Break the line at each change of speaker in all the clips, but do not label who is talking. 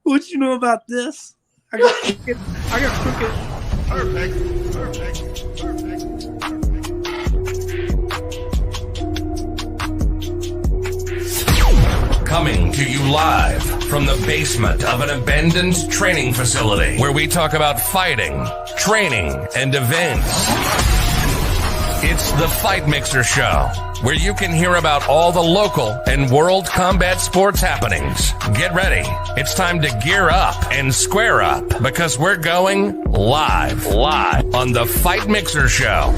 What you know about this? I got crooked.
Perfect.
Coming to you live from the basement of an abandoned training facility where we talk about fighting, training, and events. It's the Fight Mixer Show, where you can hear about all the local and world combat sports happenings. Get ready. It's time to gear up and square up because we're going live on the Fight Mixer Show.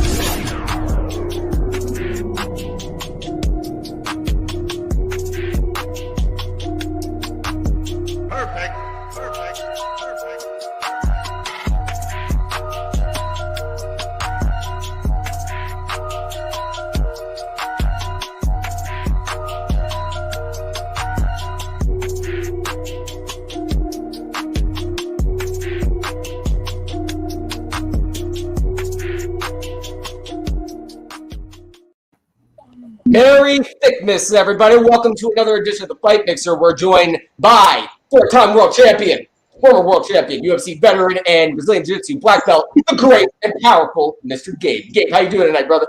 Merry Thickness, everybody. Welcome to another edition of the Fight Mixer. We're joined by four-time world champion, former world champion, UFC veteran, and Brazilian Jiu-Jitsu black belt, the great and powerful Mr. Gabe. Gabe, how you doing tonight, brother?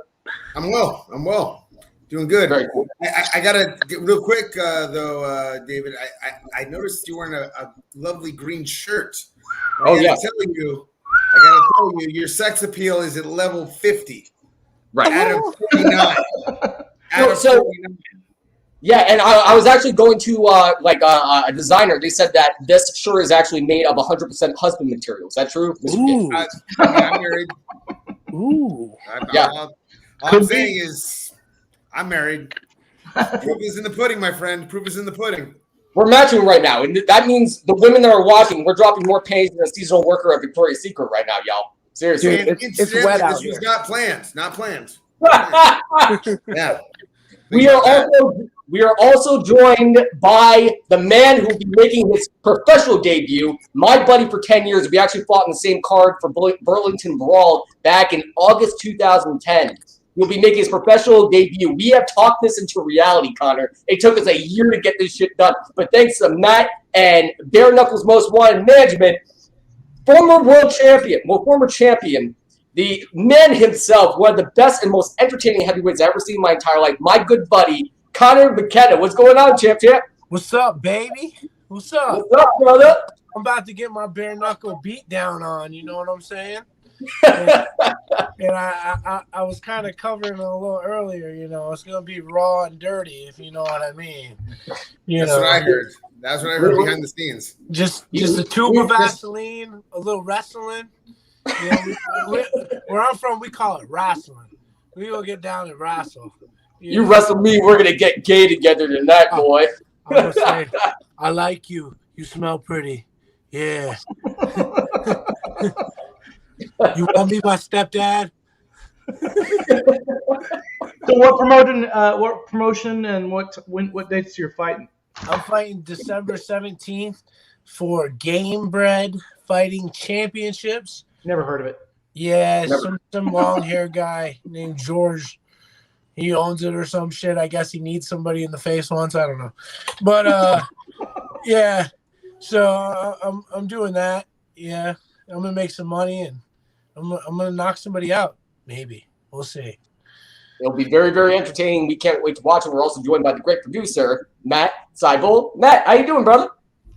I'm well. Doing good.
Very cool.
I got to get real quick, though, David. I noticed you wearing a lovely green shirt.
Oh, yeah.
I got to tell you, your sex appeal is at level 50.
Right.
Out of 49.
Yeah, and I was actually going to a designer. They said that this shirt is actually made of 100% husband material. Is that true, Mr.
Ooh.
I'm married.
Ooh.
All I'm saying is I'm married. Proof is in the pudding, my friend. Proof is in the pudding.
We're matching right now, and that means the women that are watching, we're dropping more pennies than a seasonal worker at Victoria's Secret right now, y'all. Seriously.
It's wet out
this
here.
was not planned. Yeah.
We are also joined by the man who will be making his professional debut, my buddy for 10 years. We actually fought in the same card for Burlington Brawl back in August 2010. He'll be making his professional debut. We have talked this into reality, Connor. It took us a year to get this shit done. But thanks to Matt and Bare Knuckles Most Wanted Management, former champion, the man himself, one of the best and most entertaining heavyweights I've ever seen in my entire life, my good buddy, Connor McKenna. What's going on, champ?
What's up, baby? What's up?
What's up, brother?
I'm about to get my bare knuckle beat down on. You know what I'm saying? And I was kind of covering it a little earlier. You know, it's gonna be raw and dirty, if you know what I mean.
That's what I heard. That's what I heard behind the scenes.
Just a tube of Vaseline, a little wrestling. You know, where I'm from, we call it wrestling. We gonna get down and wrestle.
You wrestle me, we're gonna get gay together tonight, boy.
I'm gonna say, I like you. You smell pretty. Yeah. You want to be my stepdad?
So what promotion and what dates you're fighting?
I'm fighting December 17th for Game Bred Fighting Championships.
Never heard of it.
Yeah, some long hair guy named George. He owns it or some shit. I guess he needs somebody in the face once. I don't know. But yeah. So I'm doing that. Yeah. I'm gonna make some money and I'm gonna knock somebody out. Maybe. We'll see.
It'll be very, very entertaining. We can't wait to watch it. We're also joined by the great producer, Matt Seibel. Matt, how you doing, brother?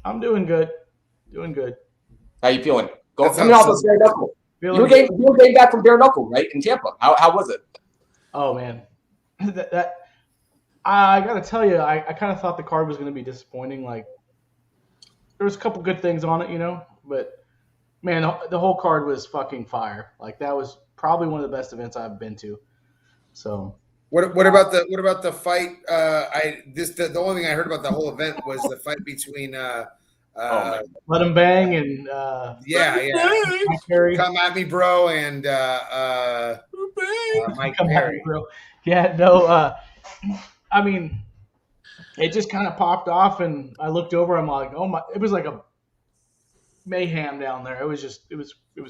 I'm doing good.
How you feeling? Coming off of Bare Knuckle. You came back from Bare Knuckle, right, in Tampa. How was it?
Oh man, that I gotta tell you, I kind of thought the card was gonna be disappointing. Like there was a couple good things on it, you know, but man, the whole card was fucking fire. Like that was probably one of the best events I've been to. So
what about the fight? The only thing I heard about the whole event was the fight between
Let Him Bang and
Come At Me Bro and Mike Perry.
Bro. Yeah, no, I mean, it just kind of popped off, and I looked over. I'm like, oh my! It was like a mayhem down there. It was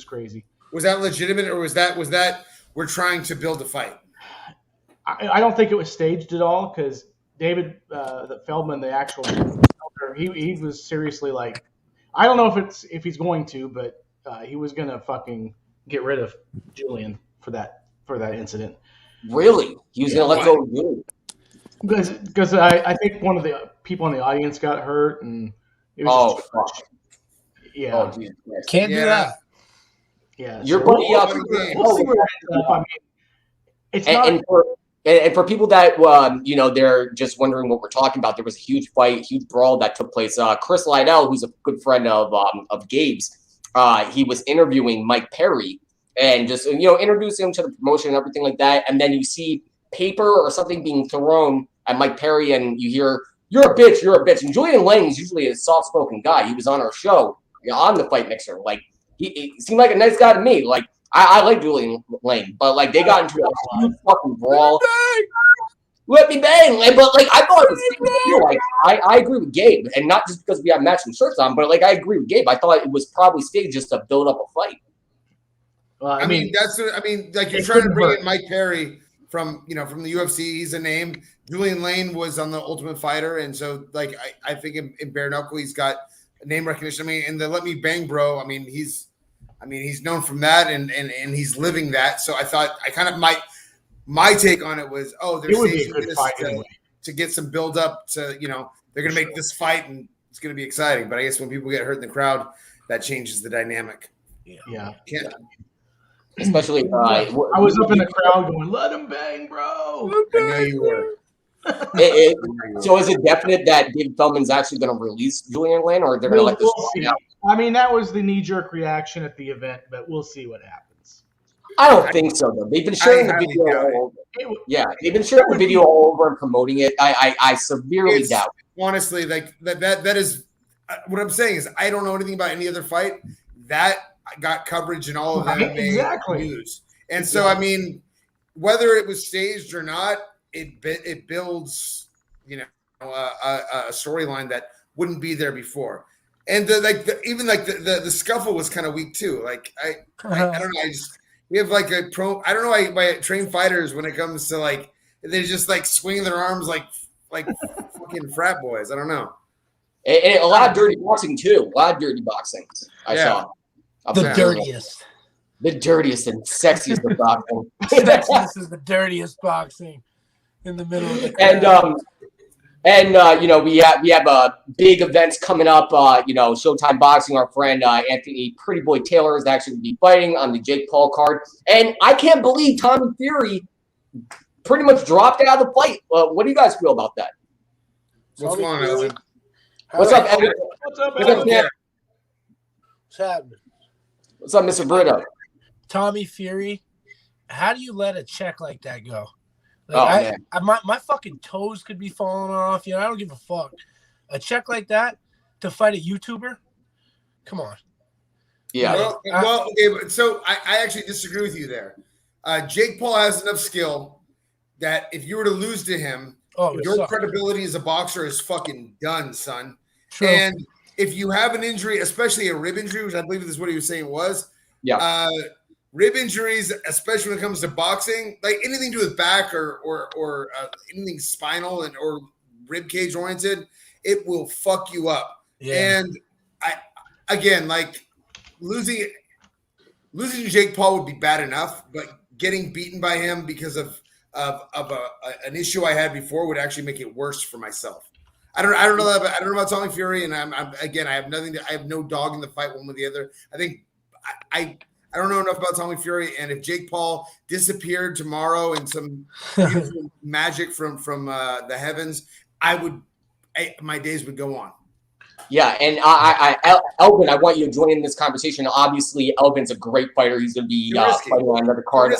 crazy.
Was that legitimate, or was that we're trying to build a fight?
I don't think it was staged at all because David Feldman, the actual he was seriously like, I don't know if he's going to, but he was gonna fucking get rid of Julian for that incident.
Really? He was gonna let go of you?
Because I think one of the people in the audience got hurt, and it was just too much. Yeah.
Oh, Jesus Christ.
Can't do that.
Yeah.
Your
so
buddy,
we'll see where it ends up. I mean, it's not.
And for people that they're just wondering what we're talking about, there was a huge fight, huge brawl that took place. Chris Lydell, who's a good friend of Gabe's, he was interviewing Mike Perry and just introducing him to the promotion and everything like that. And then you see paper or something being thrown at Mike Perry, and you hear, "You're a bitch, you're a bitch." And Julian Lane is usually a soft-spoken guy. He was on our show on the Fight Mixer. Like he seemed like a nice guy to me. Like I like Julian Lane, but like they got into a huge fucking brawl. Let me bang! But like I thought it was like I agree with Gabe, and not just because we have matching shirts on, but like I agree with Gabe. I thought it was probably staged just to build up a fight.
Well,
I mean like you're trying to bring in Mike Perry from the UFC. He's a name. Julian Lane was on the Ultimate Fighter, and so like I think in bare knuckle he's got name recognition. I mean, and the "Let Me Bang, Bro." I mean, he's known from that, and he's living that. So I thought my take on it was, they're staging this to get some build up to they're gonna make this fight and it's gonna be exciting. But I guess when people get hurt in the crowd, that changes the dynamic.
Yeah.
Especially,
I was up in the crowd going, "Let him bang, bro!"
I know you were.
So is it definite that David Feldman's actually going to release Julian Lane, or they're going to let this
see.
out?
I mean, that was the knee-jerk reaction at the event, but we'll see what happens.
I don't think so, though. They've been sharing the video all over. Yeah, they've been sharing the video all over and promoting it. I severely doubt it.
Honestly, like that is what I'm saying is I don't know anything about any other fight that got coverage in all of them news. And so, I mean, whether it was staged or not, it builds, a storyline that wouldn't be there before. And the scuffle was kind of weak too. Like I don't know. We have like I don't know why trained fighters when it comes to like they just like swing their arms like fucking frat boys. I don't know.
And a lot of dirty boxing too. A lot of dirty boxing. I saw.
The dirtiest.
The dirtiest and sexiest of boxing.
Sexiest is the dirtiest boxing in the middle of the crowd.
We have big events coming up. Showtime Boxing. Our friend Anthony Pretty Boy Taylor is actually going to be fighting on the Jake Paul card, and I can't believe Tommy Fury pretty much dropped out of the fight. What do you guys feel about that?
What's going on, Evan?
What's up, Evan?
What's up, Evan?
What's happening?
What's up, Mr. Brito?
Tommy Fury, how do you let a check like that go? Like my fucking toes could be falling off. I don't give a fuck. A check like that to fight a YouTuber? Come on.
Yeah.
Well, okay, so I actually disagree with you there. Jake Paul has enough skill that if you were to lose to him, your credibility as a boxer is fucking done, son.
True.
And if you have an injury, especially a rib injury, which I believe is what he was saying was, rib injuries, especially when it comes to boxing, like anything to do with back or anything spinal or rib cage oriented, it will fuck you up. Yeah. And like losing to Jake Paul would be bad enough, but getting beaten by him because of an issue I had before would actually make it worse for myself. I don't know about Tommy Fury, and I have no dog in the fight one with the other. I think I don't know enough about Tommy Fury, and if Jake Paul disappeared tomorrow in some beautiful magic from the heavens, my days would go on. Yeah,
and Elvin, I want you to join in this conversation. Obviously, Elvin's a great fighter. He's going to be fighting on another card.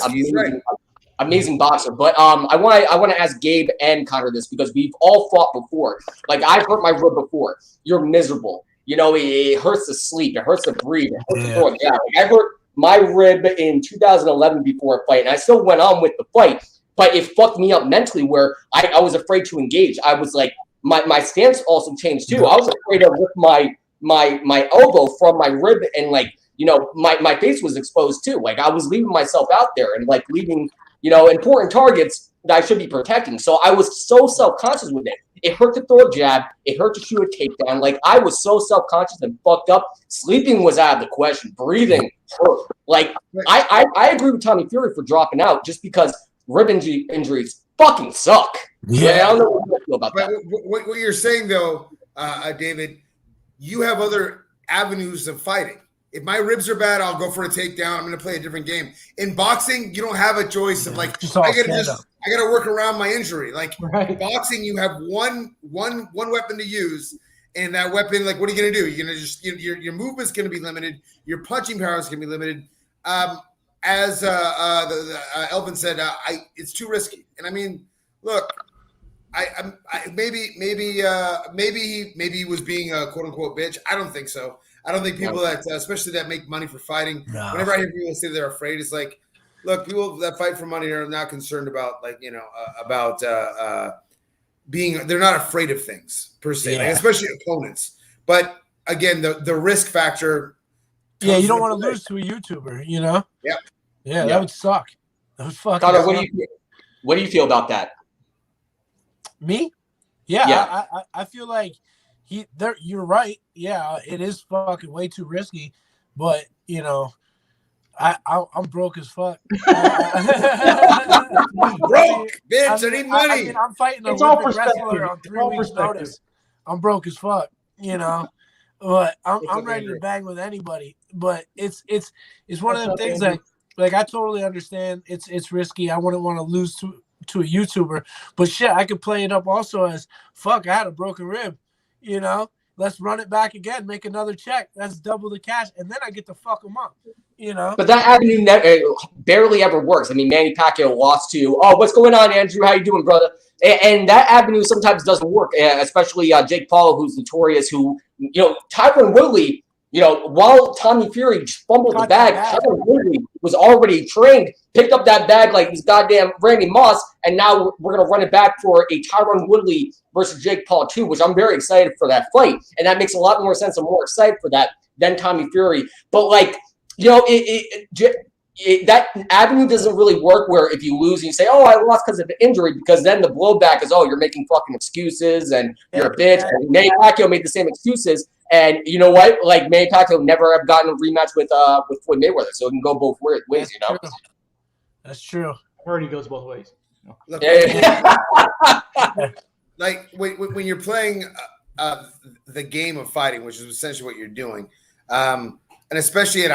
Amazing boxer. But I want to ask Gabe and Connor this because we've all fought before. Like I've hurt my rib before. You're miserable. It hurts to sleep. It hurts to breathe. It hurts to throw. Yeah, like I hurt my rib in 2011 before a fight, and I still went on with the fight. But it fucked me up mentally, where I was afraid to engage. I was like, my stance also changed too. I was afraid to lift my elbow from my rib, and my face was exposed too. Like I was leaving myself out there and like leaving important targets that I should be protecting. So I was so self-conscious with it. It hurt to throw a jab. It hurt to shoot a takedown. Like, I was so self-conscious and fucked up. Sleeping was out of the question. Breathing hurt. Like, I agree with Tommy Fury for dropping out just because rib injuries fucking suck.
Yeah.
Like, I don't know what you feel about that.
What you're saying, though, David, you have other avenues of fighting. If my ribs are bad, I'll go for a takedown. I'm going to play a different game. In boxing, you don't have a choice of like, I got to work around my injury. Like boxing, you have one weapon to use, and that weapon, like, what are you going to do? You're going to just your movement's going to be limited. Your punching power is going to be limited. As Elvin said, it's too risky. And I mean, look, maybe he was being a quote unquote bitch. I don't think so. I don't think people that, especially that make money for fighting, whenever I hear people say they're afraid, it's like, look, people that fight for money are not concerned about, like, you know, they're not afraid of things per se, like, especially opponents. But again, the risk factor.
Yeah, you don't want to lose to a YouTuber, you know? Yeah, that would suck. That would fucking
Connor,
suck.
what do you feel about that?
Me? Yeah. I feel like you're right. Yeah, it is fucking way too risky, but you know, I'm broke as fuck.
Broke, bitch. I need money.
I mean, I'm fighting an Olympic wrestler on 3 weeks' notice. I'm broke as fuck, you know. But I'm ready to bang with anybody. But it's one of them things that, like, I totally understand. It's risky. I wouldn't want to lose to a YouTuber, but shit, I could play it up also as fuck. I had a broken rib. You know, let's run it back again, make another check. That's double the cash, and then I get to fuck them up. You know,
but that avenue barely ever works. I mean, Manny Pacquiao lost to, what's going on, Andrew? How you doing, brother? And that avenue sometimes doesn't work, especially Jake Paul, who's notorious. Who, you know, Tyron Woodley. You know, while Tommy Fury fumbled the bag, Tyron Woodley was already trained, picked up that bag like he's goddamn Randy Moss, and now we're going to run it back for a Tyron Woodley versus Jake Paul 2, which I'm very excited for that fight. And that makes a lot more sense. I'm more excited for that than Tommy Fury. But, like, you know, that avenue doesn't really work where if you lose and you say, oh, I lost because of an injury, because then the blowback is, oh, you're making fucking excuses and you're a bitch. And Manny Pacquiao made the same excuses. And you know what? Like, Manny Pacquiao never have gotten a rematch with Floyd Mayweather, so it can go both ways, you know?
That's true.
I heard he goes both ways.
Look, like, when you're playing the game of fighting, which is essentially what you're doing, and especially at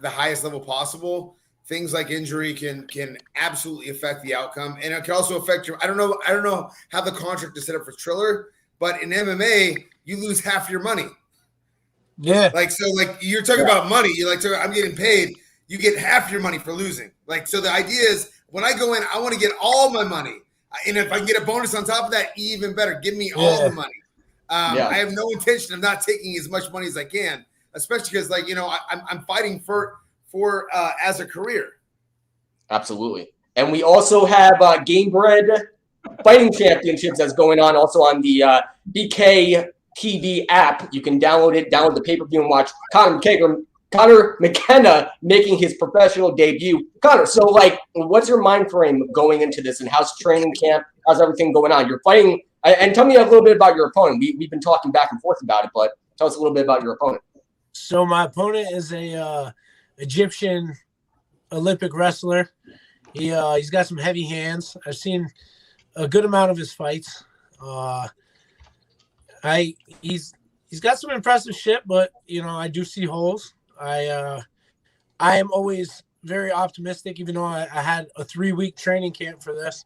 the highest level possible, things like injury can absolutely affect the outcome, and it can also affect your. I don't know how the contract is set up for Triller, but in MMA, you lose half your money.
Yeah.
Like, so, like, you're talking about money. You're like, I'm getting paid. You get half your money for losing. Like, so the idea is when I go in, I want to get all my money, and if I can get a bonus on top of that, even better. Give me all the money. I have no intention of not taking as much money as I can, especially because, like, you know, I'm fighting for as a career.
Absolutely. And we also have Game Bread Fighting Championships that's going on also on the BK TV app. You can download the pay-per-view and watch Conor McKenna making his professional debut. Conor, so, like, what's your mind frame going into this, and how's training camp? How's everything going on? You're fighting, and tell me a little bit about your opponent. We've been talking back and forth about it, but tell us a little bit about your opponent.
So my opponent is a Egyptian Olympic wrestler. He's got some heavy hands. I've seen a good amount of his fights. He's got some impressive shit, but you know, I do see holes. I am always very optimistic, even though I had a 3-week training camp for this,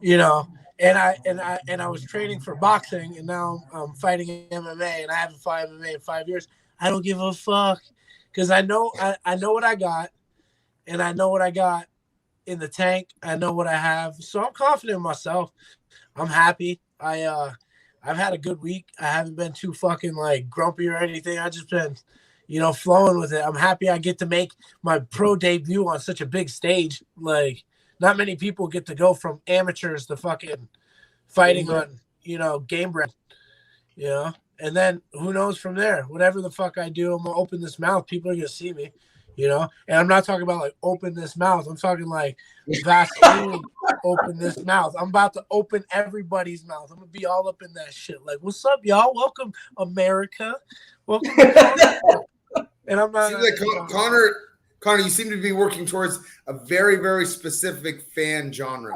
you know, and I was training for boxing, and now I'm fighting MMA, and I haven't fought MMA in 5 years. I don't give a fuck because I know what I got, and I know what I got in the tank. I know what I have, so I'm confident in myself. I'm happy. I've had a good week. I haven't been too fucking like grumpy or anything. I just been, you know, flowing with it. I'm happy I get to make my pro debut on such a big stage. Like, not many people get to go from amateurs to fucking fighting on, you know, Game Bread, you know. And then who knows from there? Whatever the fuck I do, I'm gonna open this mouth. People are gonna see me, you know. And I'm not talking about like open this mouth. I'm talking like Vaseline open this mouth. I'm about to open everybody's mouth. I'm gonna be all up in that shit. Like, what's up, y'all? Welcome, America. Welcome. And I'm not.
Seems like Connor, you seem to be working towards a very, very specific fan genre.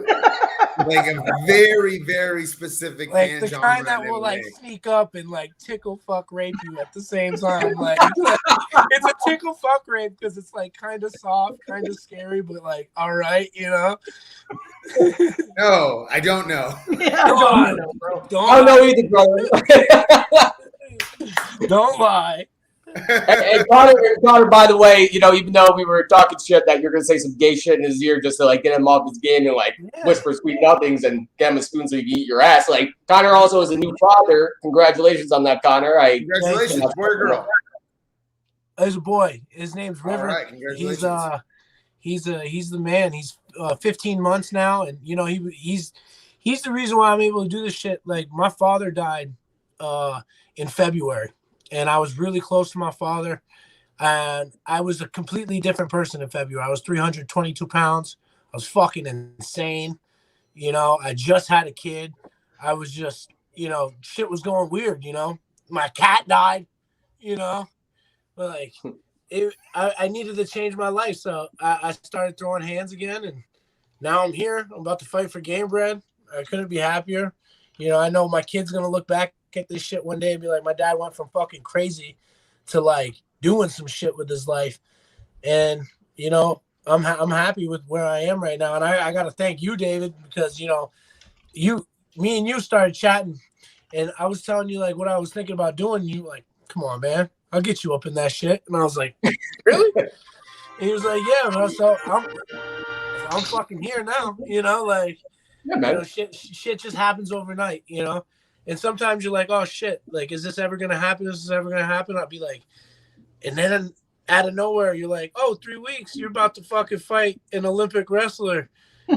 Like a very, very specific
like
fan
the
genre.
kind that will like sneak up and like tickle, fuck, rape you at the same time. Like it's a tickle, fuck, rape because it's like kind of soft, kind of scary, but like all right, you know.
No, I don't know.
Yeah, I don't know, bro.
I don't know either, brother.
Don't lie.
And Connor, by the way, you know, even though we were talking shit that you're gonna say some gay shit in his ear just to like get him off his game and like whisper sweet nothings and get him a spoon so you can eat your ass. Like Connor also is a new father. Congratulations on that, Connor.
Congratulations, boy or girl?
He's a boy. His name's River.
All right, congratulations.
He's the man. He's 15 months now, and you know he's the reason why I'm able to do this shit. Like my father died in February. And I was really close to my father, and I was a completely different person in February. I was 322 pounds. I was fucking insane. You know, I just had a kid. I was just, you know, shit was going weird, you know. My cat died, you know. But, like, I needed to change my life, so I started throwing hands again, and now I'm here. I'm about to fight for Game Bread. I couldn't be happier. You know, I know my kid's going to look back at this shit one day and be like, my dad went from fucking crazy to like doing some shit with his life. And you know, I'm happy with where I am right now. And I gotta thank you, David, because you know, me and you started chatting and I was telling you like what I was thinking about doing. You were like, come on, man, I'll get you up in that shit. And I was like, really? And he was like, yeah, bro. So I'm fucking here now, you know, like you know, shit just happens overnight, you know. And sometimes you're like, oh, shit, like, is this ever going to happen? Is this ever going to happen? I'll be like, and then out of nowhere, you're like, oh, 3 weeks, you're about to fucking fight an Olympic wrestler,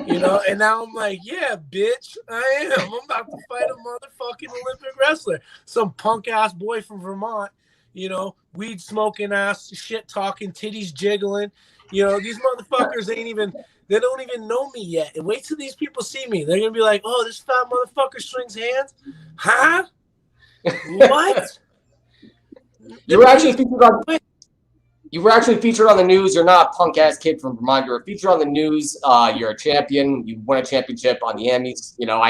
you know? And now I'm like, yeah, bitch, I am. I'm about to fight a motherfucking Olympic wrestler. Some punk-ass boy from Vermont, you know, weed smoking ass, shit talking, titties jiggling. You know, these motherfuckers they don't even know me yet. And wait till these people see me. They're going to be like, oh, this fat motherfucker swings hands? Huh? What?
You were actually featured on the news. You're not a punk-ass kid from Vermont. You were featured on the news. You're a champion. You won a championship on the Emmys. You know,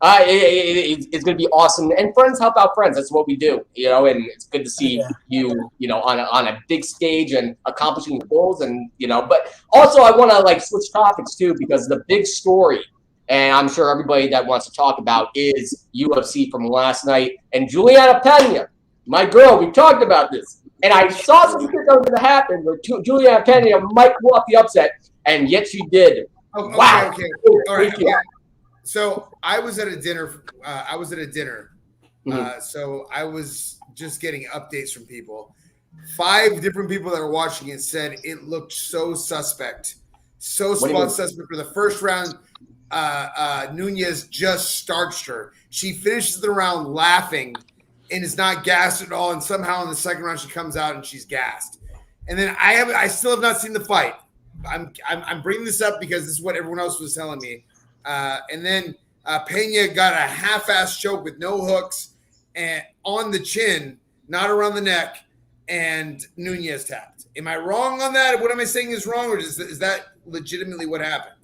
it's going to be awesome. And friends help out friends. That's what we do, you know, and it's good to see you know, on a big stage and accomplishing your goals. And, you know, but also I want to like switch topics too, because the big story, and I'm sure everybody that wants to talk about, is UFC from last night. And Juliana Pena, my girl, we talked about this. And I saw something that was going to happen where Juliana Pena might pull off the upset, and yet she did.
Okay,
wow.
Okay. All right. Okay. So I was at a dinner. So I was just getting updates from people. 5 different people that were watching it said it looked so suspect. So suspect for the first round. Nunez just starched her. She finishes the round laughing and is not gassed at all. And somehow in the second round, she comes out and she's gassed. And then I still have not seen the fight. I'm bringing this up because this is what everyone else was telling me. And then Pena got a half-ass choke with no hooks and on the chin, not around the neck, and Nunez tapped. Am I wrong on that? What am I saying is wrong, or is that legitimately what happened?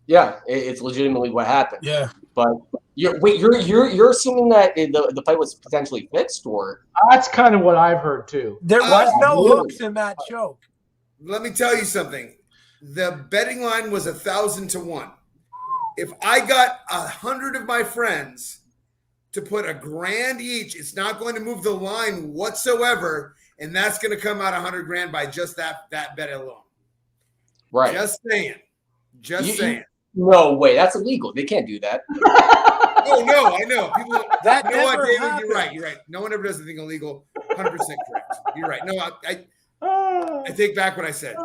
Yeah, it's legitimately what happened.
Yeah,
but you're assuming that the fight was potentially fixed, or
that's kind of what I've heard too.
There was no hooks in that choke.
Let me tell you something. The betting line was 1,000 to 1. If I got 100 of my friends to put $1,000 each, it's not going to move the line whatsoever, and that's going to come out $100,000 by just that bet alone.
Right.
Just saying. Saying.
No way. That's illegal. They can't do that.
Oh no, I know. People.
That
you know what, David?
happened.
You're right. No one ever does anything illegal. 100% correct. You're right. No, I take back what I said.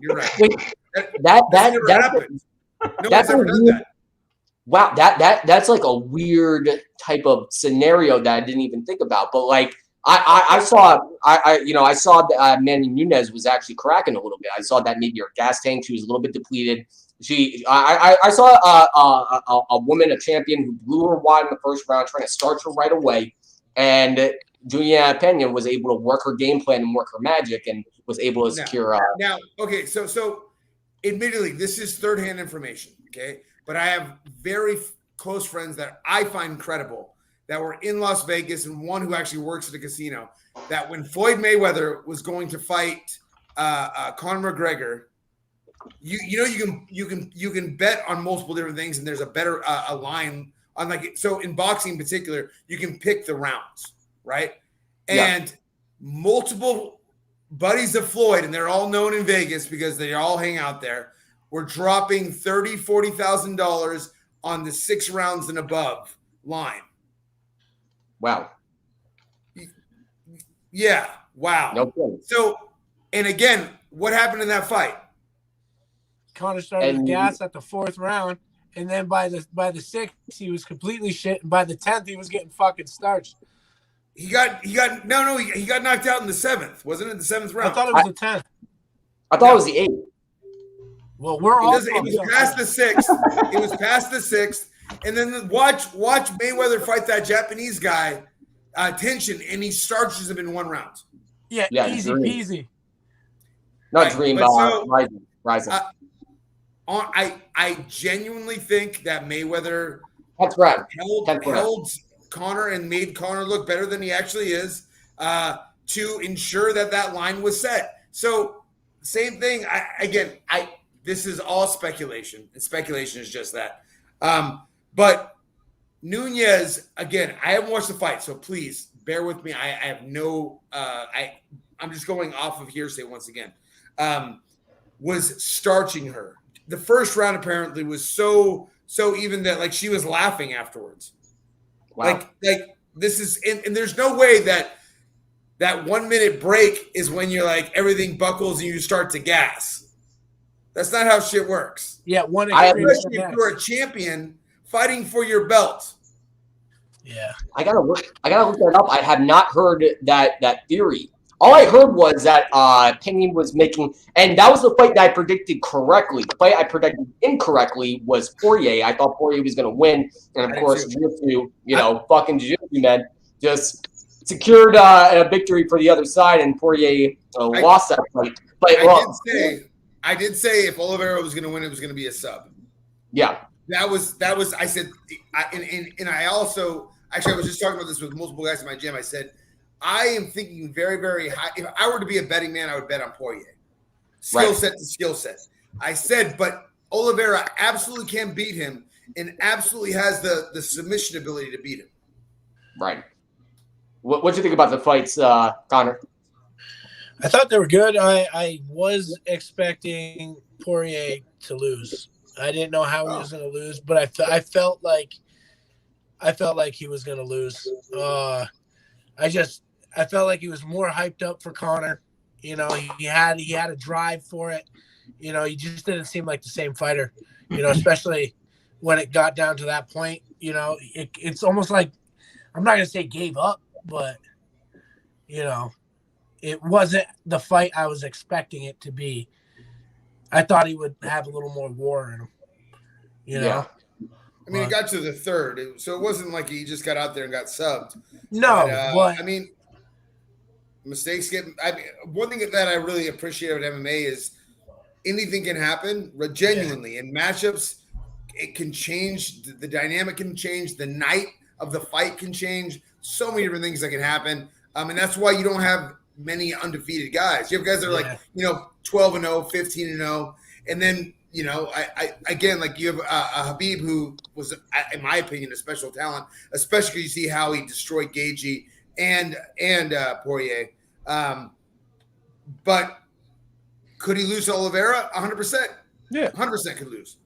You're right.
Wait, that
never happened. No one's ever done that.
Wow, that's like a weird type of scenario that I didn't even think about. But like, I saw Manny Nunes was actually cracking a little bit. I saw that maybe her gas tank, she was a little bit depleted. I saw a woman, a champion, who blew her wide in the first round, trying to start her right away, and Juliana Pena was able to work her game plan and work her magic, and was able to secure.
Now, okay, so admittedly, this is third-hand information, okay, but I have very close friends that I find credible that were in Las Vegas, and one who actually works at a casino, that when Floyd Mayweather was going to fight Conor McGregor, you can bet on multiple different things, and there's a better a line on, like, so in boxing in particular, you can pick the rounds, right? And multiple buddies of Floyd, and they're all known in Vegas because they all hang out there, were dropping $30,000-$40,000 on the 6 rounds and above line.
Wow.
Yeah. Wow.
No problem.
So, and again, what happened in that fight?
Conor started with gas at the 4th round, and then by the 6th he was completely shit, and by the 10th he was getting fucking starched.
He got knocked out in the 7th. Wasn't it the 7th round?
I thought it was the 10th.
I thought it was the 8th.
Well, we're all.
It was past the 6th. It was past the 6th. And then watch Mayweather fight that Japanese guy, Tension, and he starches him in 1 round.
Yeah, easy peasy.
Not Dream, Rising.
I genuinely think that Mayweather held Conor and made Conor look better than he actually is, to ensure that line was set. So same thing. This is all speculation, and speculation is just that. But Nunes, again, I haven't watched the fight, so please bear with me. I have no I'm just going off of hearsay once again. Was starching her. The first round apparently was so even that, like, she was laughing afterwards. Wow. Like this is, and there's no way that 1 minute break is when you're like everything buckles and you start to gas. That's not how shit works.
Yeah,
especially if you're a champion fighting for your belt.
Yeah,
I gotta look that up. I have not heard that theory. All I heard was that Pena was making, and that was the fight that I predicted correctly. The fight I predicted incorrectly was Poirier. I thought Poirier was going to win, and of course, Jiu-Jitsu, fucking Jiu-Jitsu man, just secured a victory for the other side, and Poirier lost that fight. But
I did say if Oliveira was going to win, it was going to be a sub.
Yeah,
that was. I said, and I also actually I was just talking about this with multiple guys in my gym. I said, I am thinking very, very high. If I were to be a betting man, I would bet on Poirier. Skill set to skill set. I said, but Oliveira absolutely can beat him and absolutely has the submission ability to beat him.
Right. What do you think about the fights, Connor?
I thought they were good. I was expecting Poirier to lose. I didn't know how he was going to lose, but I felt like he was going to lose. I felt like he was more hyped up for Conor. He had a drive for it. He just didn't seem like the same fighter. Especially when it got down to that point. It's almost like, I'm not gonna say gave up, but it wasn't the fight I was expecting it to be. I thought he would have a little more war in him.
Yeah. I mean, it got to the 3rd, so it wasn't like he just got out there and got subbed.
No,
but I mean, mistakes get. One thing that I really appreciate about MMA is anything can happen. Genuinely, in matchups, it can change. The dynamic can change. The night of the fight can change. So many different things that can happen, and that's why you don't have many undefeated guys. You have guys that are like 12-0, 15-0, and then. I again, like you have a Habib who was, in my opinion, a special talent, especially because you see how he destroyed Gaethje and Poirier. But could he lose to Oliveira? 100%. Yeah, 100% could lose.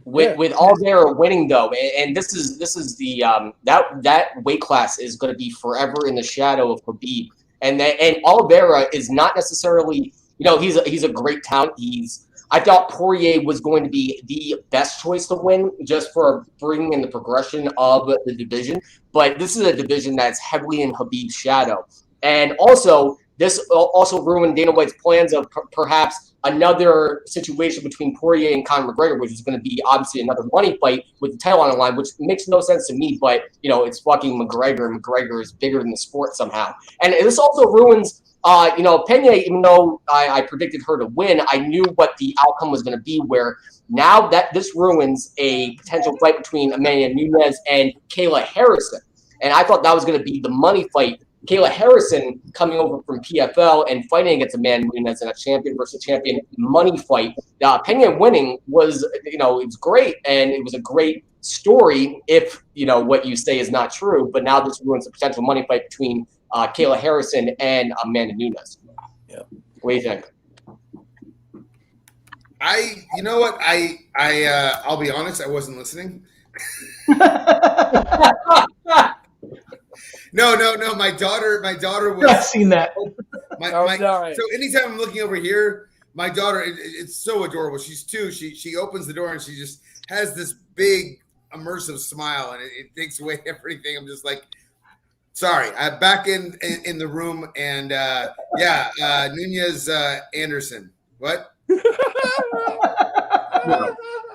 With Oliveira winning though, and this is the that weight class is going to be forever in the shadow of Habib, and Oliveira is not necessarily, he's a great talent. I thought Poirier was going to be the best choice to win just for bringing in the progression of the division. But this is a division that's heavily in Habib's shadow. And also, this also ruined Dana White's plans of perhaps another situation between Poirier and Conor McGregor, which is going to be obviously another money fight with the title on the line, which makes no sense to me. But, it's fucking McGregor, and McGregor is bigger than the sport somehow. And this also ruins, Pena, even though I predicted her to win, I knew what the outcome was going to be, where now that this ruins a potential fight between Amanda Nunes and Kayla Harrison. And I thought that was going to be the money fight. Kayla Harrison coming over from PFL and fighting against Amanda Nunes in a champion versus champion money fight. Pena winning was, it was great, and it was a great story if, what you say is not true. But now this ruins a potential money fight between Kayla Harrison and Amanda Nunes.
Yeah.
What do you think?
You know what? I'll be honest, I wasn't listening. No. My daughter was.
I've seen that.
So anytime I'm looking over here, my daughter, it's so adorable. She's 2. She opens the door and she just has this big immersive smile, and it takes away everything. I'm just like, sorry. I'm back in the room, and Nunez Anderson. What?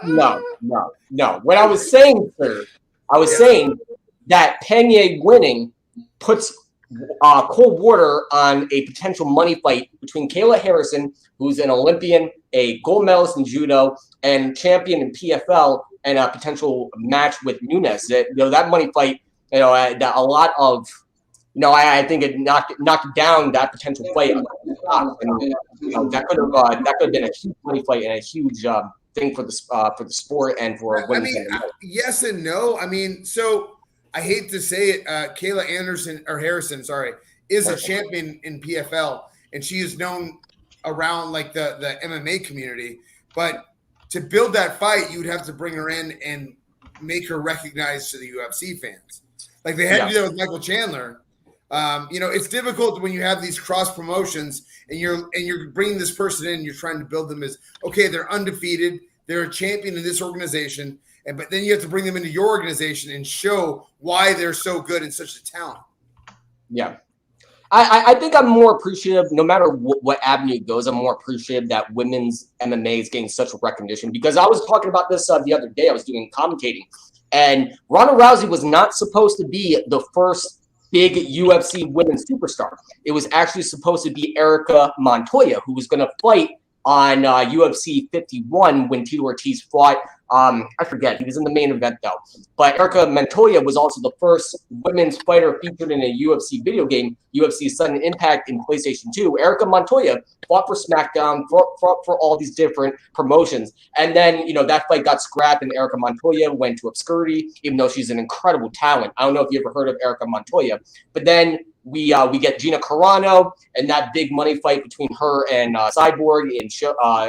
No. What I was saying, sir, saying that Pena winning puts cold water on a potential money fight between Kayla Harrison, who's an Olympian, a gold medalist in judo, and champion in PFL, and a potential match with Nunes. That money fight, a lot of, I think it knocked down that potential fight. And, that could have been a huge money fight and a huge thing for the sport and for women's.
Yes and no. So I hate to say it, Kayla Harrison, is a champion in PFL, and she is known around like the MMA community. But to build that fight, you would have to bring her in and make her recognized to the UFC fans, like they had to do that with Michael Chandler. It's difficult when you have these cross promotions and you're bringing this person in. You're trying to build them as, okay, they're undefeated, they're a champion in this organization, but then you have to bring them into your organization and show why they're so good and such a talent.
Yeah. I think I'm more appreciative, no matter what avenue it goes, I'm more appreciative that women's MMA is getting such recognition, because I was talking about this the other day. I was doing commentating, and Ronda Rousey was not supposed to be the first big UFC women's superstar. It was actually supposed to be Erica Montoya, who was going to fight on UFC 51 when Tito Ortiz fought. I forget. He was in the main event, though. But Erica Montoya was also the first women's fighter featured in a UFC video game, UFC Sudden Impact in PlayStation 2. Erica Montoya fought for SmackDown, fought for all these different promotions. And then, that fight got scrapped, and Erica Montoya went to obscurity, even though she's an incredible talent. I don't know if you ever heard of Erica Montoya. But then we get Gina Carano and that big money fight between her and Cyborg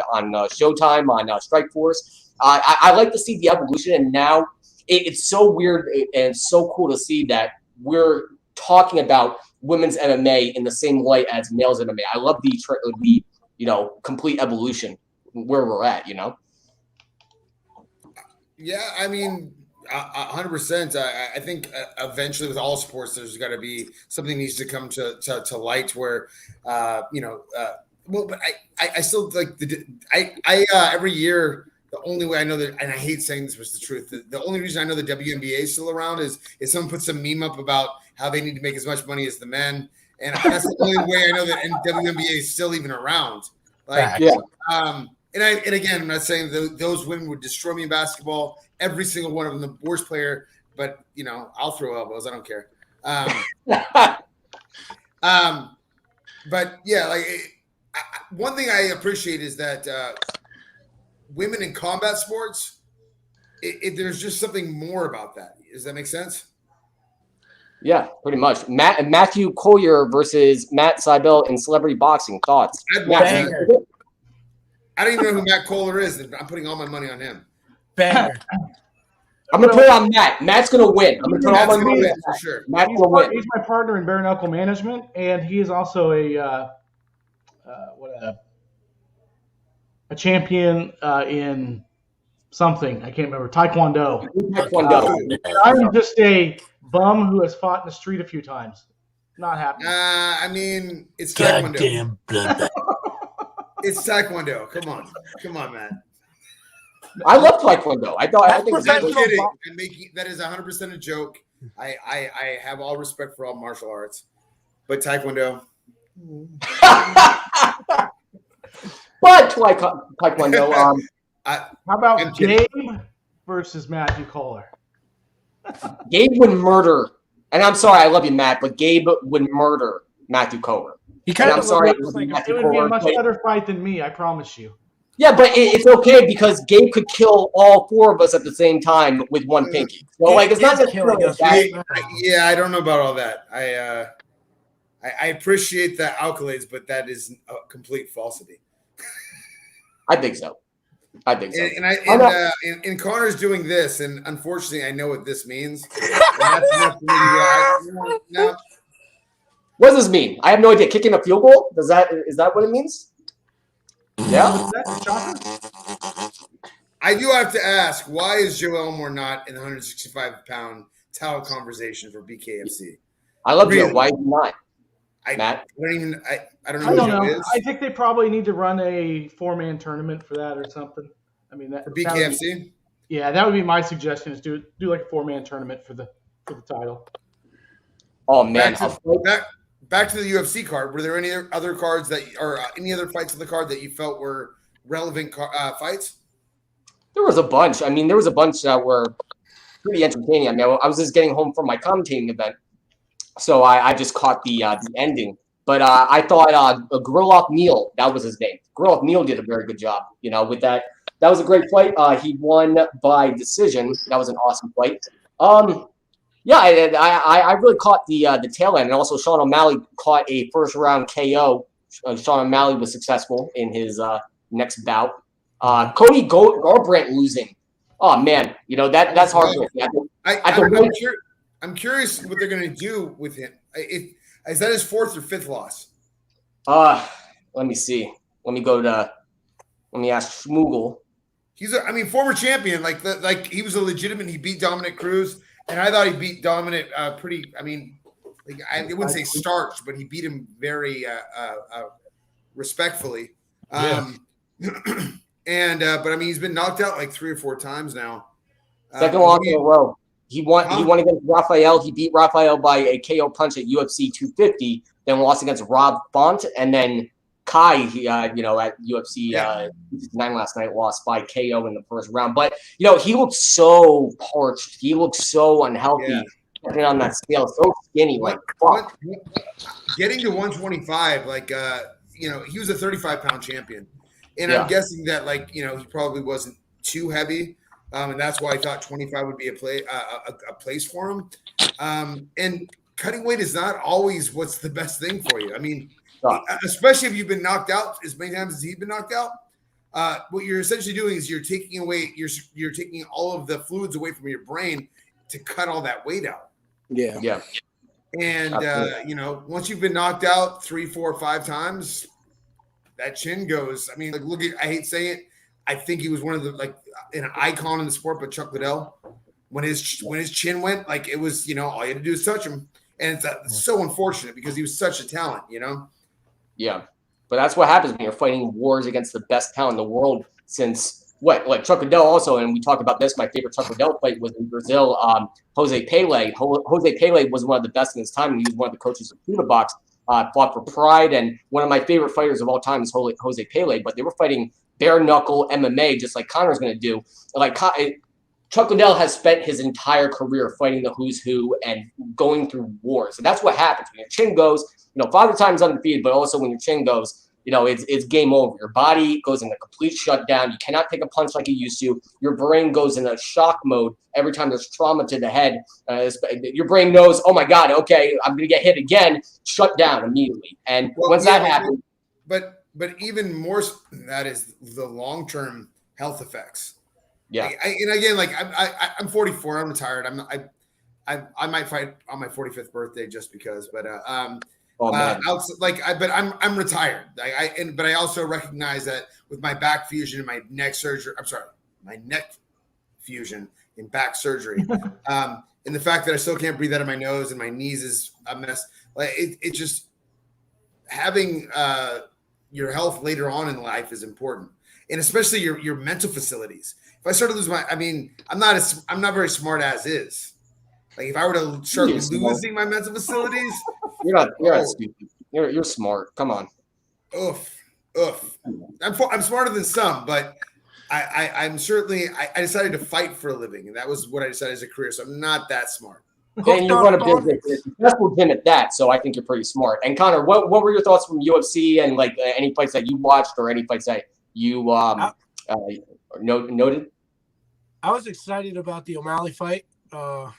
on Showtime on Strikeforce. I like to see the evolution, and now it's so weird and so cool to see that we're talking about women's MMA in the same light as males MMA. I love the complete evolution where we're at.
Yeah, 100%. I think eventually with all sports, there's got to be something needs to come to light where, but I still like every year. The only way I know that, and I hate saying this was the truth, the only reason I know the WNBA is still around is someone puts some meme up about how they need to make as much money as the men. And that's the only way I know that WNBA is still even around. And again, I'm not saying those women would destroy me in basketball, every single one of them, the worst player, but I'll throw elbows. I don't care. But yeah, one thing I appreciate is that, women in combat sports, there's just something more about that. Does that make sense?
Yeah, pretty much. Matthew Collier versus Matt Seibel in celebrity boxing. Thoughts?
I don't even know who Matt Collier is. I'm putting all my money on him.
Banger.
I'm going to put it on Matt. Matt's going to win. I'm going to put all my money on
for sure.
Matt's going to win.
He's my partner in bare knuckle management, and he is also a champion in something. I can't remember. Taekwondo.
Taekwondo.
I'm just a bum who has fought in the street a few times. Not happening.
I mean, it's Taekwondo.
Goddamn bloodbath.
It's Taekwondo. Come on, Matt.
I love Taekwondo. I think it's
I'm
good.
kidding. That is 100% a joke. I have all respect for all martial arts, but Taekwondo.
But Taekwondo.
How about Gabe versus Matthew Kohler?
Gabe would murder, and I'm sorry, I love you, Matt, but Gabe would murder Matthew Kohler.
He kind
I'm
of
sorry,
It would be a much better fight than me, I promise you.
Yeah, but it's okay because Gabe could kill all four of us at the same time with one pinky. So it's not just killing us.
Yeah, I don't know about all that. I appreciate the accolades, but that is a complete falsity.
I think so.
And Connor's doing this, and unfortunately, I know what this means. No.
What does this mean? I have no idea. Kicking a field goal? Is that what it means? Yeah.
I do have to ask, why is Joe Elmore not in the 165-pound title conversation for BKFC?
I love Joe. Why is he not? Matt?
I don't know who Joe is.
I think they probably need to run a 4-man tournament for that or something. I mean,
for BKFC?
That would be my suggestion is do like a 4-man tournament for the title.
Oh man.
Back to the UFC card. Were there any other cards any other fights on the card that you felt were relevant fights?
There was a bunch. I mean, there was a bunch that were pretty entertaining. I mean, I was just getting home from my commentating event, so I just caught the ending. But I thought Grilloff Neal, that was his name. Grilloff Neal did a very good job, with that. That was a great fight. He won by decision. That was an awesome fight. Yeah, I really caught the tail end, and also Sean O'Malley caught a first-round KO. Sean O'Malley was successful in his next bout. Cody Garbrandt losing. Oh man, that's hard.
I'm curious what they're going to do with him. Is that his 4th or 5th loss?
Let me see. Let me ask Schmoogle.
He's former champion. Like he was a legitimate. He beat Dominic Cruz, and I thought he beat Dominic pretty. I wouldn't say starch, but he beat him very respectfully.
Yeah.
But he's been knocked out like 3 or 4 times now.
Second loss in a row. He won. He won against Rafael. He beat Rafael by a KO punch at UFC 250. Then lost against Rob Font, and then Kai. At UFC 9 last night, lost by KO in the first round. But he looked so parched. He looked so unhealthy. Yeah. On that scale, so skinny.
Getting to 125, he was a 35-pound champion. And I'm guessing that, he probably wasn't too heavy, and that's why I thought 25 would be a place for him. And cutting weight is not always what's the best thing for you. I mean, especially if you've been knocked out as many times as he's been knocked out. What you're essentially doing is you're taking all of the fluids away from your brain to cut all that weight out.
Yeah.
And once you've been knocked out 3, 4, 5 times, that chin goes. Look at, I hate saying it. I think he was one of the an icon in the sport, but Chuck Liddell, when his chin went, it was, all you had to do is touch him. And it's so unfortunate because he was such a talent,
Yeah. But that's what happens when you're fighting wars against the best talent in the world since Chuck Liddell also, and we talked about this, my favorite Chuck Liddell fight was in Brazil, Jose Pele. Jose Pele was one of the best in his time, and he was one of the coaches of Fuda Box. Fought for Pride, and one of my favorite fighters of all time is Jose Pele, but they were fighting bare knuckle MMA just like Connor's going to do. Chuck Liddell has spent his entire career fighting the who's who and going through wars. And that's what happens when your chin goes, Father Time's undefeated, but also when your chin goes, it's game over. Your body goes in a complete shutdown. You cannot take a punch like you used to. Your brain goes in a shock mode every time there's trauma to the head. Your brain knows, oh my God, okay, I'm going to get hit again. Shut down immediately. And once that happens.
But even more than that is the long-term health effects.
Yeah.
I'm 44. I'm retired. I might fight on my 45th birthday just because, but I'm retired. But I also recognize that with my back fusion and my neck surgery, my neck fusion and back surgery, and the fact that I still can't breathe out of my nose and my knees is a mess. Like it just having your health later on in life is important, and especially your mental facilities. If I start to lose I'm not very smart as is. Like if I were to start losing my mental facilities,
you're not stupid. You're smart. Come on.
Oof. I'm smarter than some, but I'm certainly I decided to fight for a living, and that was what I decided as a career. So I'm not that smart.
And you run a business, a successful gym at that. So I think you're pretty smart. And Connor, what were your thoughts from UFC and like any fights that you watched or any fights that you noted?
I was excited about the O'Malley fight. I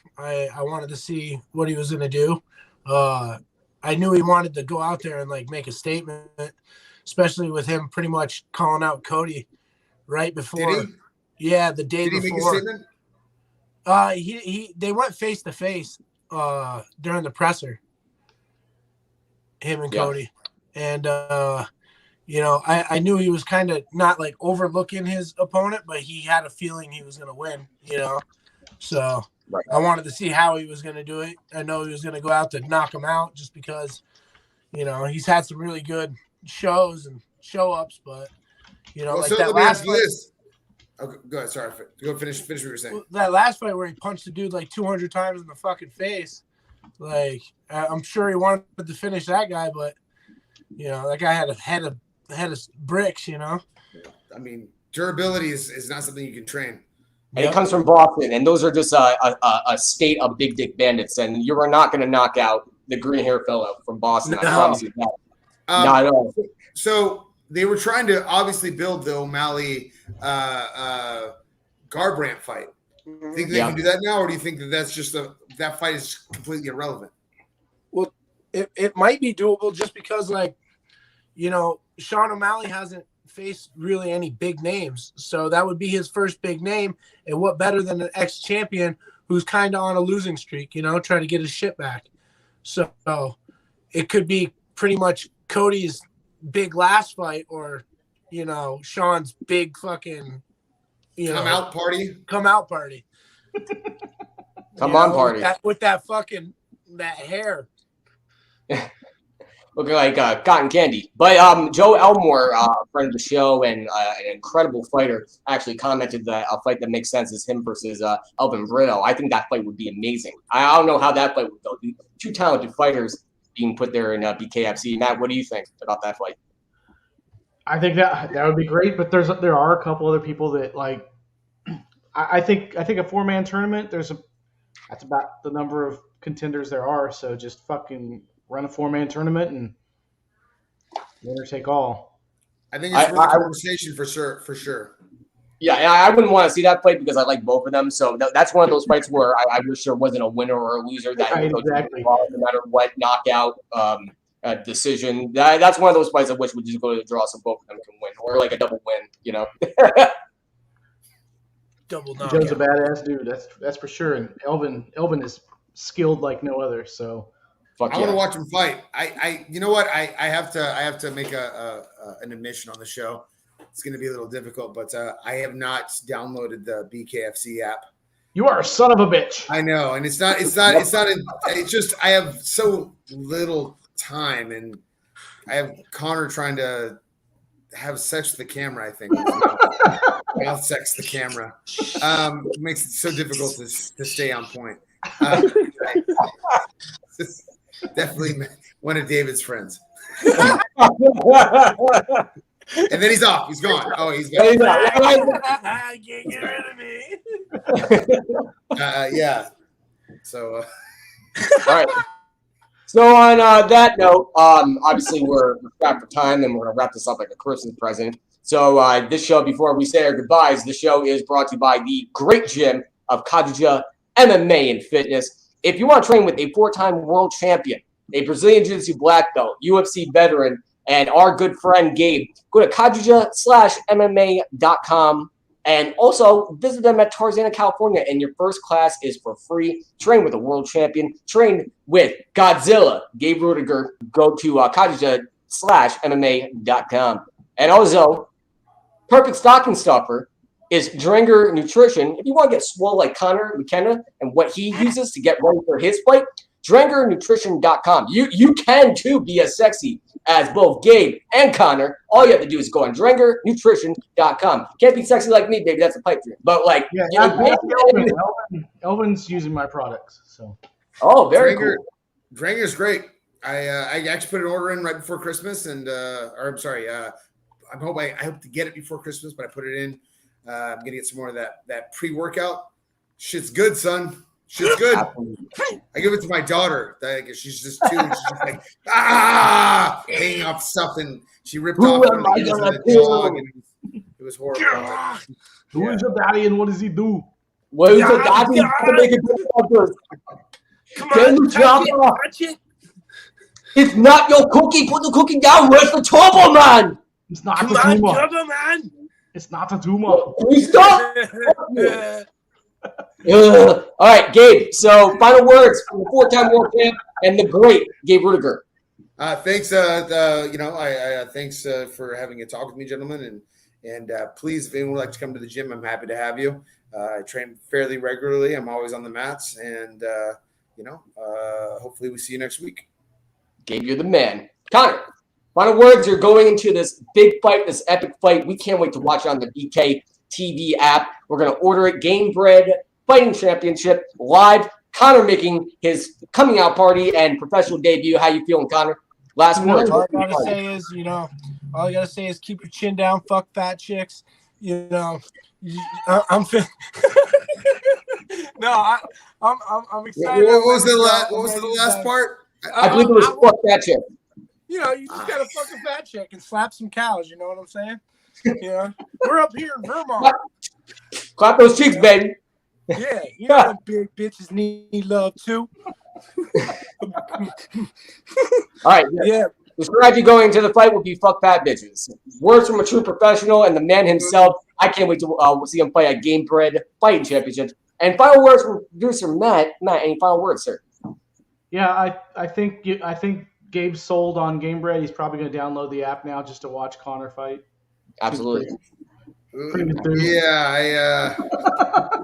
wanted to see what he was going to do. I knew he wanted to go out there and like make a statement, especially with him pretty much calling out Cody right before. Yeah, the day before. Did he make a statement? They went face to face during the presser. Him and Cody, and I knew he was kind of not like overlooking his opponent, but he had a feeling he was going to win. So. Right. I wanted to see how he was going to do it. I know he was going to go out to knock him out just because, he's had some really good shows and show-ups, but, like that last fight.
Okay, go ahead. Sorry. Go finish what you were saying.
That last fight where he punched the dude like 200 times in the fucking face, I'm sure he wanted to finish that guy, but, that guy had a head of bricks,
durability is not something you can train.
And it comes from Boston, and those are just a state of big dick bandits, and you are not going to knock out the green hair fellow from Boston. I promise you that. Not at all.
So they were trying to obviously build the O'Malley Garbrandt fight. Think they can do that now, or do you think that that's just that fight is completely irrelevant?
Well, it might be doable just because, Sean O'Malley hasn't face really any big names, so that would be his first big name, and what better than an ex-champion who's kind of on a losing streak, trying to get his shit back. So it could be pretty much Cody's big last fight, or Sean's big fucking
come out party
come on party
with that fucking that hair.
Looking like cotton candy. But Joe Elmore, a friend of the show and an incredible fighter, actually commented that a fight that makes sense is him versus Elvin Brito. I think that fight would be amazing. I don't know how that fight would go. Two talented fighters being put there in BKFC. Matt, what do you think about that fight?
I think that would be great, but there are a couple other people that like. I think a 4-man tournament. That's about the number of contenders there are. So just fucking run a 4-man tournament and winner take all.
I think it's worth a conversation for sure.
Yeah, I wouldn't want to see that fight because I like both of them. So that's one of those fights where I wish there wasn't a winner or a loser. That
exactly.
No matter what knockout decision. That's one of those fights I wish would just go to the draw so both of them can win, or like a double win.
Double knockout.
Joe's a badass dude. That's for sure. And Elvin is skilled like no other. So.
I want to watch him fight. You know what? I have to make an admission on the show. It's going to be a little difficult, but I have not downloaded the BKFC app.
You are a son of a bitch.
I know, and it's just I have so little time, and I have Connor trying to have sex with the camera. I think mouth sex the camera makes it so difficult to stay on point. Definitely one of David's friends. And then he's off. He's gone. Oh, he's gone.
Can't get rid of me.
Yeah. So.
All right. So on that note, obviously we're strapped for time, and we're gonna wrap this up like a Christmas present. So this show, before we say our goodbyes, the show is brought to you by the great gym of Kajuja MMA and Fitness. If you want to train with a 4-time world champion, a Brazilian Jiu-Jitsu black belt, UFC veteran, and our good friend Gabe, go to kajuja/MMA.com and also visit them at Tarzana, California. And your first class is for free. Train with a world champion. Train with Godzilla, Gabe Rudiger. Go to kajuja/MMA.com. And also, perfect stocking stuffer is Dringer Nutrition. If you want to get swole like Connor McKenna and what he uses to get ready for his fight, DrangerNutrition.com. You can too be as sexy as both Gabe and Connor. All you have to do is go on DrangerNutrition.com. Can't be sexy like me, baby. That's a pipe dream. But like,
Elvin's using my products. So.
Oh, very cool.
Dranger's great. I actually put an order in right before Christmas, and I'm sorry. I hope to get it before Christmas, but I put it in. I'm gonna get some more of that pre-workout. Shit's good, son. Shit's good. I give it to my daughter. She's just 2. And she's just like hanging off something. She ripped off one of the dog, and it was horrible.
Who is your daddy and what does he do?
What is your daddy?
Come on, touch it.
It's not your cookie. Put the cookie down. Where's the turbo, man?
It's not
Come
a
on,
tumor.
Turbo Man.
It's not a tumor.
Please stop. All right, Gabe. So, final words from the 4-time world champ and the great Gabe Rudiger.
Thanks. Thanks for having a talk with me, gentlemen. And please, if anyone would like to come to the gym, I'm happy to have you. I train fairly regularly. I'm always on the mats, and hopefully we see you next week.
Gabe, you're the man. Connor, final words. You're going into this big fight, this epic fight. We can't wait to watch it on the BK TV app. We're going to order it. Game Bread Fighting Championship live. Connor making his coming out party and professional debut. How you feeling, Connor? Last words.
All I gotta say is keep your chin down. Fuck fat chicks. I'm excited.
What was the last part?
I believe it was fuck that chick.
You just gotta fuck a fat chick and slap some cows. You know what I'm saying? We're up here in Vermont.
Clap those cheeks, baby.
Yeah, when big bitches need love too.
All right. Yeah. The strategy going into the fight will be fuck fat bitches. Words from a true professional and the man himself. I can't wait to see him fight at Game Bread Fighting Championships. And final words from producer Matt. Matt, any final words, sir?
Yeah, I think Gabe's sold on Game Bread. He's probably going to download the app now just to watch Connor fight.
Absolutely.
Pretty enthused.
Yeah,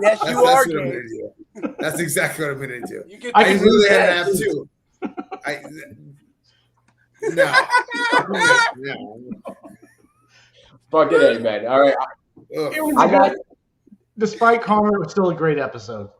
yes, you are, Gabe.
That's exactly what I'm going to do.
I
really had an app too. No.
Fuck it, man. All right.
Despite Connor, it was still a great episode.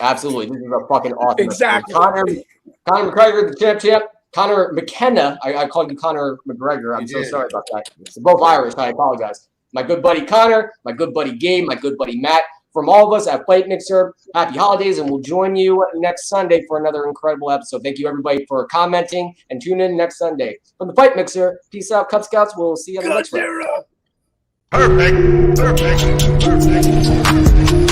Absolutely. This is a fucking awesome
exactly.
Episode. Connor McGregor, the champ. Connor McKenna. I called you Connor McGregor. I'm so sorry about that. They're both Irish. I apologize. My good buddy Connor, my good buddy Gabe, my good buddy Matt. From all of us at Fight Mixer, happy holidays, and we'll join you next Sunday for another incredible episode. Thank you, everybody, for commenting, and tune in next Sunday. From the Fight Mixer, peace out, Cub Scouts. We'll see you on the next one.
Perfect.